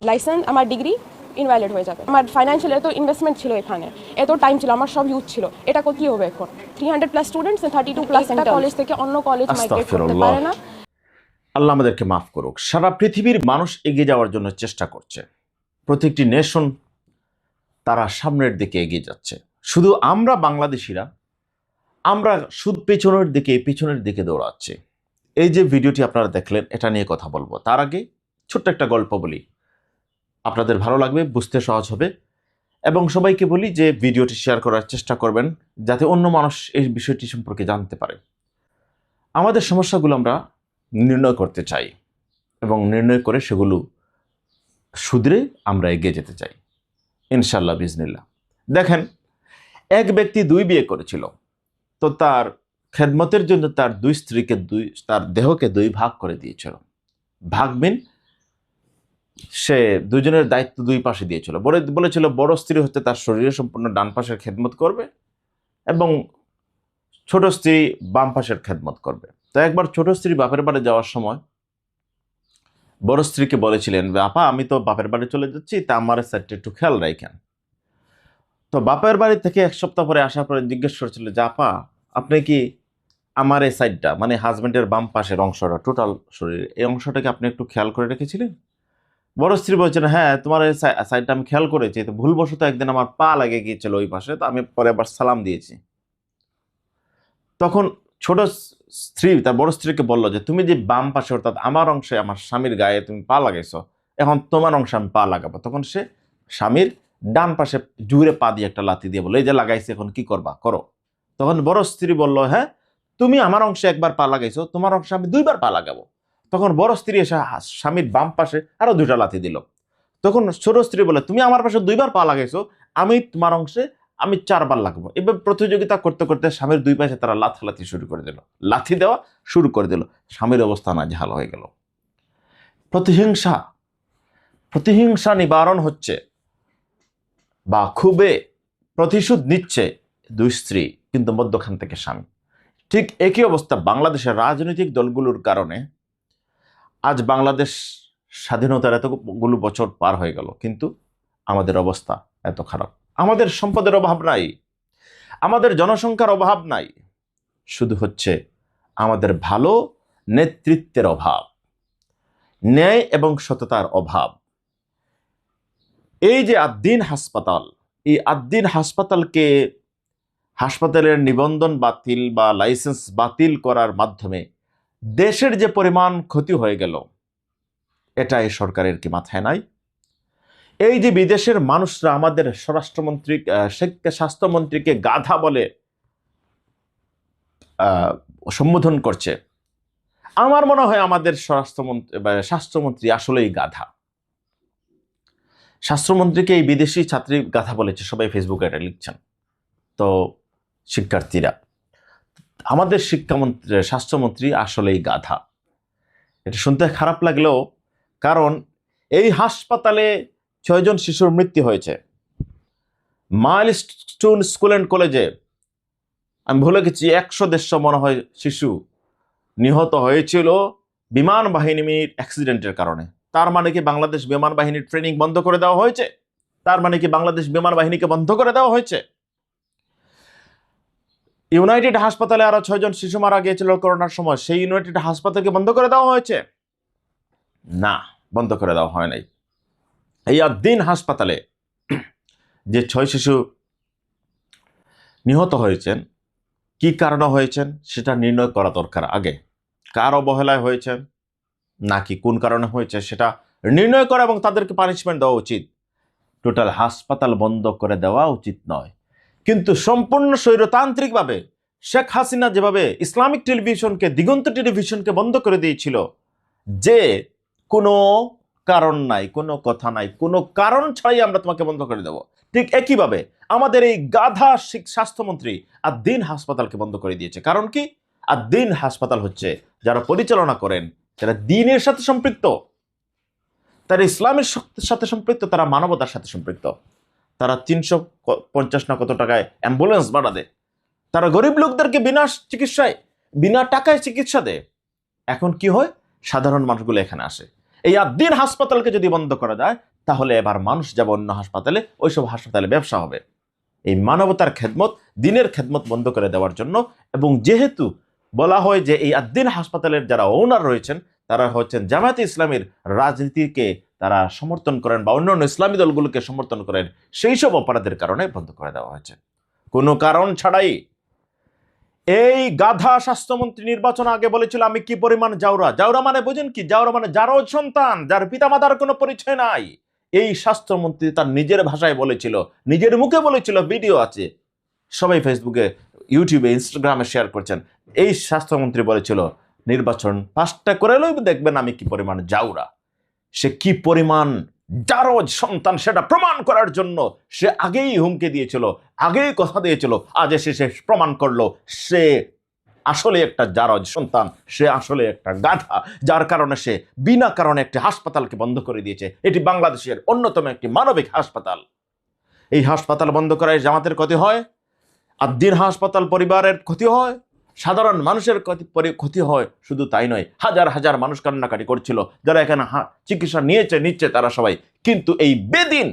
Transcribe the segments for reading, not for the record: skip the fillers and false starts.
Licence আমার degree invalid হয়ে যাবে। আমার ফাইন্যান্সিয়াল এত ইনভেস্টমেন্ট ছিল, এখানে এত টাইম ছিল, আমার সব ইউজ ছিল, এটা কি হবে এখন? 300+ স্টুডেন্টস, 32+ একটা কলেজ থেকে অন্য কলেজ মাইগ্রেট করতে পারে না। আল্লাহ আমাদেরকে মাফ করুক। সারা পৃথিবীর মানুষ এগিয়ে যাওয়ার জন্য চেষ্টা করছে, প্রত্যেকটি নেশন তারা সামনের দিকে এগিয়ে যাচ্ছে। শুধু আমরা বাংলাদেশিরা আমরা শুধু পিছনের দিকে দৌড়াচ্ছি। এই যে ভিডিওটি আপনারা দেখলেন, এটা নিয়ে কথা বলবো। তার আগে ছোট্ট একটা গল্প বলি, আপনাদের ভালো লাগবে, বুঝতে সহজ হবে, এবং সবাইকে বলি যে ভিডিওটি শেয়ার করার চেষ্টা করবেন যাতে অন্য মানুষ এই বিষয়টি সম্পর্কে জানতে পারে। আমাদের সমস্যাগুলো আমরা নির্ণয় করতে চাই এবং নির্ণয় করে সেগুলো শুধরে আমরা এগিয়ে যেতে চাই ইনশাল্লাহ বিজনিল্লাহ। দেখেন, এক ব্যক্তি 2 বিয়ে করেছিল, তো তার খেদমতের জন্য তার 2 স্ত্রীকে তার দেহকে 2 ভাগ করে দিয়েছিল। ভাগ মিন সে দুজনের দায়িত্ব 2 পাশে দিয়েছিল। বলেছিল বড় স্ত্রী হচ্ছে তার শরীরে সম্পূর্ণ ডান পাশের খেদমত করবে এবং ছোট স্ত্রী বাম পাশের খেদমত করবে। তো একবার ছোট স্ত্রী বাপের বাড়ি যাওয়ার সময় বড় স্ত্রীকে বলেছিলেন, আপা আমি তো বাপের বাড়ি চলে যাচ্ছি, তা আমার সাইডটা একটু খেয়াল রাখেন। তো বাপের বাড়ি থেকে 1 সপ্তাহ পরে আসার পরে জিজ্ঞেস করেছিল যে আপা আপনি কি আমার এই সাইডটা, মানে হাজব্যান্ডের বাম পাশের অংশটা, টোটাল শরীর, এই অংশটাকে আপনি একটু খেয়াল করে রেখেছিলেন? বড় স্ত্রী বলছেন, হ্যাঁ তোমার এই সাইডটা আমি খেয়াল করেছি, তো ভুলবশত একদিন আমার পা লাগে গিয়েছিল ওই পাশে, তো আমি পরে আবার সালাম দিয়েছি। তখন ছোট স্ত্রী তার বড় স্ত্রীকে বলল যে তুমি যে বাম পাশে, অর্থাৎ আমার অংশে আমার স্বামীর গায়ে তুমি পা লাগাইছো, এখন তোমার অংশে আমি পা লাগাবো। তখন সে স্বামীর ডান পাশে জুড়ে পা দিয়ে একটা লাথি দিয়ে বললো, এই যে লাগাইছে এখন কি করবা করো। তখন বড় স্ত্রী বলল, হ্যাঁ তুমি আমার অংশে একবার পা লাগাইছো, তোমার অংশে আমি 2বার পা লাগাবো। তখন বড় স্ত্রী এসে স্বামীর বাম পাশে আরো 2টা লাথি দিল। তখন ছোট স্ত্রী বলে, তুমি আমার পাশে 2বার পা লাগাইছো, আমি তোমার অংশে আমি 4বার লাগবো। এবার প্রতিযোগিতা করতে করতে স্বামীর 2 পাশে তারা লাথি শুরু করে দিল, লাথি দেওয়া শুরু করে দিল। স্বামীর অবস্থা নাজেহাল হয়ে গেল। প্রতিহিংসা নিবারণ হচ্ছে বা খুবই প্রতিশোধ নিচ্ছে 2 স্ত্রী, কিন্তু মধ্যখান থেকে স্বামী। ঠিক একই অবস্থা বাংলাদেশের রাজনৈতিক দলগুলোর কারণে। আজ বাংলাদেশ স্বাধীনতার এতগুলো বছর পার হয়ে গেল, কিন্তু আমাদের অবস্থা এত খারাপ। আমাদের সম্পদের অভাব নাই, আমাদের জনসংখ্যার অভাব নাই, শুধু হচ্ছে আমাদের ভালো নেতৃত্বের অভাব, ন্যায় এবং সততার অভাব। এই যে আদ্দিন হাসপাতাল, এই আদ্দিন হাসপাতালের নিবন্ধন বাতিল বা লাইসেন্স বাতিল করার মাধ্যমে দেশের যে পরিমাণ ক্ষতি হয়ে গেল, এটা এই সরকারের কি মাথায় নাই? এই যে বিদেশের মানুষরা আমাদের স্বাস্থ্যমন্ত্রীকে গাধা বলে সম্বোধন করছে, আমার মনে হয় আমাদের স্বাস্থ্যমন্ত্রী আসলেই গাধা। স্বাস্থ্যমন্ত্রীকে এই বিদেশি ছাত্রী গাধা বলেছে, সবাই ফেসবুকে এটা লিখছেন। তো শিক্ষার্থীরা, আমাদের স্বাস্থ্যমন্ত্রী আসলেই গাধা। এটা শুনতে খারাপ লাগলেও, কারণ এই হাসপাতালে 6 জন শিশুর মৃত্যু হয়েছে। মাইলস্টোন স্কুল অ্যান্ড কলেজে আমি ভুলে গেছি 100-150 মনে হয় শিশু নিহত হয়েছিল বিমান বাহিনীর অ্যাক্সিডেন্টের কারণে। তার মানে কি বাংলাদেশ বিমান বাহিনীর ট্রেনিং বন্ধ করে দেওয়া হয়েছে? তার মানে কি বাংলাদেশ বিমান বাহিনীকে বন্ধ করে দেওয়া হয়েছে? ইউনাইটেড হাসপাতালে আরো 6 জন শিশু মারা গিয়েছিল করোনার সময়, সেই ইউনাইটেড হাসপাতালকে বন্ধ করে দেওয়া হয়েছে? না, বন্ধ করে দেওয়া হয় নাই। এই আদ্দিন হাসপাতালে যে 6 শিশু নিহত হয়েছেন, কি কারণে হয়েছেন সেটা নির্ণয় করা দরকার। আগে কার অবহেলায় হয়েছেন নাকি কোন কারণে হয়েছে সেটা নির্ণয় করা এবং তাদেরকে পানিশমেন্ট দেওয়া উচিত। টোটাল হাসপাতাল বন্ধ করে দেওয়া উচিত নয়। কিন্তু সম্পূর্ণ স্বৈরতান্ত্রিকভাবে শেখ হাসিনা যেভাবে ইসলামিক টেলিভিশনকে, দিগন্ত টেলিভিশনকে বন্ধ করে দিয়েছিল, যে কোনো কারণ নাই, কোনো কথা নাই, কোনো কারণ ছাড়াই আমরা তোমাকে বন্ধ করে দেব, ঠিক একইভাবে আমাদের এই গাধা স্বাস্থ্যমন্ত্রী আদ্দিন হাসপাতালকে বন্ধ করে দিয়েছে। কারণ কি? আদ্দিন হাসপাতাল হচ্ছে যারা পরিচালনা করেন, যারা দ্বীনের সাথে সম্পৃক্ত, তারা ইসলামের সাথে সম্পৃক্ত, তারা মানবতার সাথে সম্পৃক্ত। তারা 350 না কত টাকায় অ্যাম্বুলেন্স ভাড়া দেয়, তারা গরিব লোকদেরকে বিনা টাকায় চিকিৎসা দেয়। এখন কি হয়? সাধারণ মানুষগুলো এখানে আসে। এই আদ্দিন হাসপাতালকে যদি বন্ধ করা যায়, তাহলে এবার মানুষ যাবে অন্য হাসপাতালে, ওইসব হাসপাতালে ব্যবসা হবে। এই মানবতার খেদমত, দিনের খেদমত বন্ধ করে দেওয়ার জন্য। এবং যেহেতু বলা হয় যে এই আদ্দিন হাসপাতালের যারা ওনার রয়েছেন তারা হচ্ছেন জামায়াতে ইসলামীর রাজনীতিকে তারা সমর্থন করেন বা অন্যান্য ইসলামী দলগুলোকে সমর্থন করেন, সেই সব অপরাধের কারণে বন্ধ করে দেওয়া হয়েছে, কোনো কারণ ছাড়াই। এই গাধা স্বাস্থ্যমন্ত্রী নির্বাচন আগে বলেছিল আমি কি পরিমাণ জাউরা। জাউরা মানে বুঝেন কি? জাউরা মানে জারজ সন্তান, যার পিতামাতার কোনো পরিচয় নাই। এই স্বাস্থ্যমন্ত্রী তার নিজের ভাষায় বলেছিল, নিজের মুখে বলেছিল, ভিডিও আছে, সবাই ফেসবুকে, ইউটিউবে, ইনস্টাগ্রামে শেয়ার করছেন। এই স্বাস্থ্যমন্ত্রী বলেছিল নির্বাচন পাসটা করে লইব, দেখবেন আমি কি পরিমাণ জাউরা। সে কি পরিমাণ জারজ সন্তান সেটা প্রমাণ করার জন্য সে আগেই হুমকি দিয়েছিল, আগেই কথা দিয়েছিল। আজ এসে সে প্রমাণ করলো সে আসলে একটা জারজ সন্তান, সে আসলে একটা গাধা, যার কারণে সে বিনা কারণে একটি হাসপাতালকে বন্ধ করে দিয়েছে। এটি বাংলাদেশের অন্যতম একটি মানবিক হাসপাতাল। এই হাসপাতাল বন্ধ করায় জামাতের ক্ষতি হয়, আদ্দিন হাসপাতাল পরিবারের ক্ষতি হয়, সাধারণ মানুষের ক্ষতি হয়। শুধু তাই নয়, হাজার হাজার মানুষ কান্নাকাটি করছিল যারা এখানে চিকিৎসা নিচ্ছে তারা সবাই। কিন্তু এই বেদিন,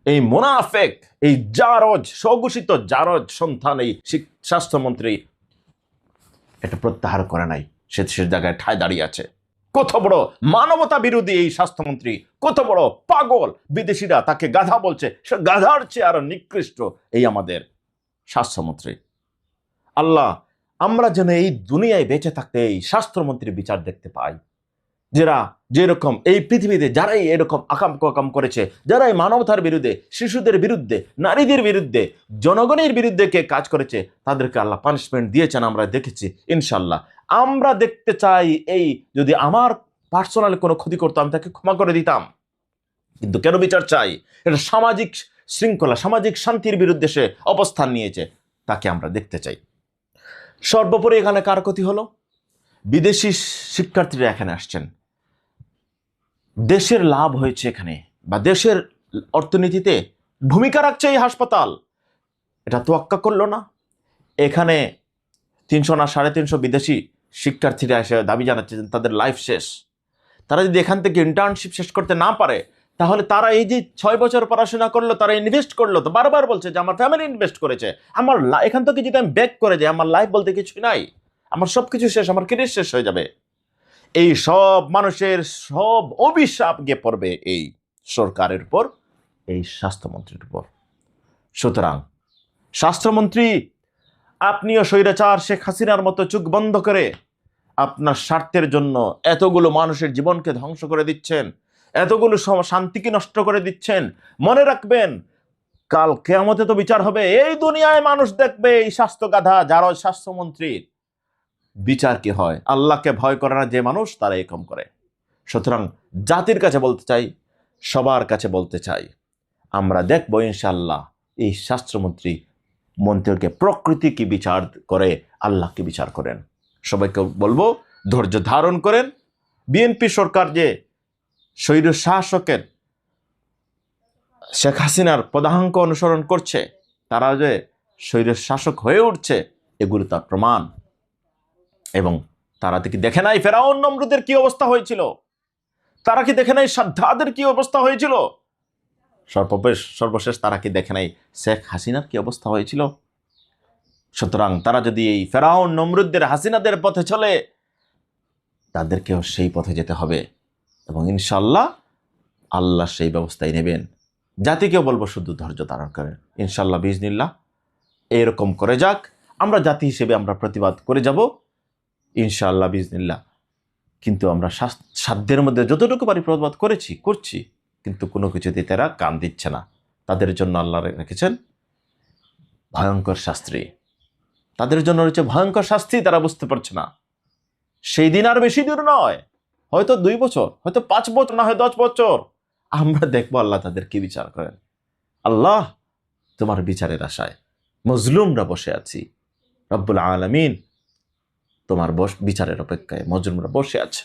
এই মুনাফেক, এই জারজ, স্বঘোষিত জারজ সন্তান এই স্বাস্থ্যমন্ত্রী এটা প্রত্যাহার করে নাই। সে জায়গায় ঠায় দাঁড়িয়ে আছে। কত বড় মানবতা বিরোধী এই স্বাস্থ্যমন্ত্রী, কত বড় পাগল। বিদেশিরা তাকে গাধা বলছে, সে গাধার চেয়ে আরো নিকৃষ্ট এই আমাদের স্বাস্থ্যমন্ত্রী। আল্লাহ, আমরা যেন এই দুনিয়ায় বেঁচে থাকতে এই স্বাস্থ্যমন্ত্রীর বিচার দেখতে পাই, যারা যেরকম এই পৃথিবীতে যারাই এরকম আকাম করেছে, যারাই মানবতার বিরুদ্ধে, শিশুদের বিরুদ্ধে, নারীদের বিরুদ্ধে, জনগণের বিরুদ্ধে কে কাজ করেছে তাদেরকে আল্লাহ পানিশমেন্ট দিয়েছেন, আমরা দেখেছি। ইনশাল্লাহ আমরা দেখতে চাই এই, যদি আমার পার্সোনাল কোনো ক্ষতি করতো আমি তাকে ক্ষমা করে দিতাম, কিন্তু কেন বিচার চাই? এটা সামাজিক শৃঙ্খলা, সামাজিক শান্তির বিরুদ্ধে সে অবস্থান নিয়েছে, তাকে আমরা দেখতে চাই। সর্বোপরি এখানে কার ক্ষতি হলো? বিদেশি শিক্ষার্থীরা এখানে আসছেন, দেশের লাভ হয়েছে এখানে, বা দেশের অর্থনীতিতে ভূমিকা রাখছে এই হাসপাতাল। এটা তোয়াক্কা করলো না। এখানে 300 না 350 বিদেশি শিক্ষার্থীরা এসে দাবি জানাচ্ছে তাদের লাইফ শেষ। তারা যদি এখান থেকে ইন্টার্নশিপ শেষ করতে না পারে, তাহলে তারা এই যে 6 বছর পড়াশোনা করলো, তারা ইনভেস্ট করলো, তো বারবার বলছে যে আমার ফ্যামিলি ইনভেস্ট করেছে, আমার এখান থেকে যদি আমি ব্যাক করে যাই, আমার লাইফ বলতে কিছু নাই, আমার সব কিছু শেষ, আমার ক্যারিয়ার শেষ হয়ে যাবে। এই সব মানুষের সব অভিশাপ গিয়ে পড়বে এই সরকারের উপর, এই স্বাস্থ্যমন্ত্রীর উপর। সুতরাং স্বাস্থ্যমন্ত্রী, আপনিও স্বৈরাচার শেখ হাসিনার মতো চোখ বন্ধ করে আপনার স্বার্থের জন্য এতগুলো মানুষের জীবনকে ধ্বংস করে দিচ্ছেন, এতগুলো শান্তিকে নষ্ট করে দিচ্ছেন। মনে রাখবেন, কাল কিয়ামতে তো বিচার হবে। এই দুনিয়ায় মানুষ দেখবে এই স্বাস্থ্য গাধা যারা স্বাস্থ্যমন্ত্রীর বিচার কি হয়। আল্লাহকে ভয় করে না যে মানুষ, তারা এরকম করে। সুতরাং জাতির কাছে বলতে চাই, সবার কাছে বলতে চাই, আমরা দেখব ইনশাআল্লাহ এই মন্ত্রীকে প্রকৃতি কি বিচার করে, আল্লাহ কি বিচার করেন। সবাইকে বলবো ধৈর্য ধারণ করেন। বিএনপি সরকার যে স্বৈর শাসকের শেখ হাসিনার পদাঙ্ক অনুসরণ করছে, তারা যে স্বৈর শাসক হয়ে উঠছে, এগুলো তার প্রমাণ। এবং তারা কি দেখে নাই ফেরাউন নমরুদের কি অবস্থা হয়েছিল? তারা কি দেখে নাই সাদ্দাতের কি অবস্থা হয়েছিল? সর্বশেষ তারা কি দেখে নাই শেখ হাসিনার কি অবস্থা হয়েছিল? সুতরাং তারা যদি এই ফেরাউন নমরুদদের, হাসিনাদের পথে চলে, তাদেরকেও সেই পথে যেতে হবে। এবং ইনশাআল্লাহ আল্লাহ সেই ব্যবস্থাই নেবেন। জাতিকেও বলবো শুধু ধৈর্য ধারণ করেন। ইনশাআল্লাহ বিজনিল্লাহ এরকম করে যাক। আমরা জাতি হিসেবে আমরা প্রতিবাদ করে যাব ইনশাআল্লাহ বিজনিল্লাহ। কিন্তু আমরা সাধ্যের মধ্যে যতটুকু পারি প্রতিবাদ করছি, কিন্তু কোনো কিছুতে তারা কান দিচ্ছে না। তাদের জন্য আল্লাহ রেখেছেন ভয়ঙ্কর শাস্তি। তাদের জন্য রয়েছে ভয়ঙ্কর শাস্তি, তারা বুঝতে পারছে না। সেই দিন আর বেশি দূর নয়, হয়তো 2 বছর, হয়তো 5 বছর, না হয় 10 বছর, আমরা দেখবো আল্লাহ তাদের কি বিচার করেন। আল্লাহ, তোমার বিচারের আশায় মজলুমরা বসে আছি। রব্বুল আলামিন, তোমার বিচারের অপেক্ষায় মজলুমরা বসে আছে।